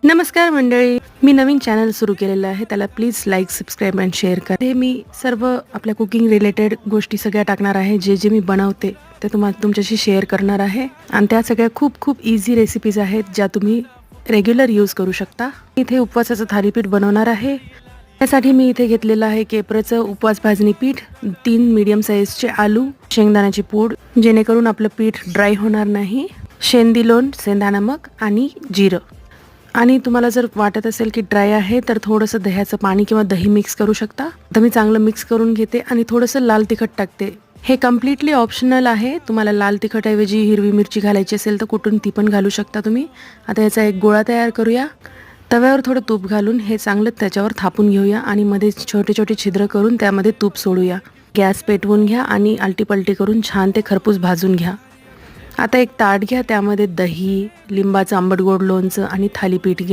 नमस्कार मंडळी, मी नवीन चॅनल सुरू केलेलं आहे. त्याला please like, subscribe and share करा. हे मी सर्व आपल्या कुकिंग रिलेटेड गोष्टी सगळ्या टाकणार आहे. जे मी बनवते ते तुमच्याशी शेअर करणार आहे. आणि त्या सगळ्या खूप इझी रेसिपीज आहेत ज्या तुम्ही रेग्युलर यूज करू शकता. इथे उपवासाचं थालीपीठ बनवणार आहे. त्यासाठी मी इथे घेतलेलं आहे केपराचं उपवास भाजणी पीठ, 3 मीडियम साईजचे आलू, शेंगदाण्याची पूड जेणेकरून आपलं पीठ ड्राय होणार नाही, शेंदी लोण, सेंधा नमक आणि जिरं. आणि तुम्हाला जर वाटत असेल की ड्राय आहे तर थोडंसं दह्याचं पाणी किंवा दही मिक्स करू शकता. तर मी चांगलं मिक्स करून घेते आणि थोडंसं लाल तिखट टाकते. हे कम्प्लिटली ऑप्शनल आहे. तुम्हाला लाल तिखटऐवजी हिरवी मिरची घालायची असेल तर कुठून ती पण घालू शकता तुम्ही. आता याचा एक गोळा तयार करूया. तव्यावर थोडं तूप घालून हे चांगलं त्याच्यावर थापून घेऊया आणि मध्ये छोटे छोटे छिद्र करून त्यामध्ये तूप सोडूया. गॅस पेटवून घ्या आणि आलटीपलटी करून छान ते खरपूस भाजून घ्या. आता एक ताट घ्या, त्यामध्ये दही, लिंबाचं आंबट गोड लोणचं आणि थालीपीठ घ्या.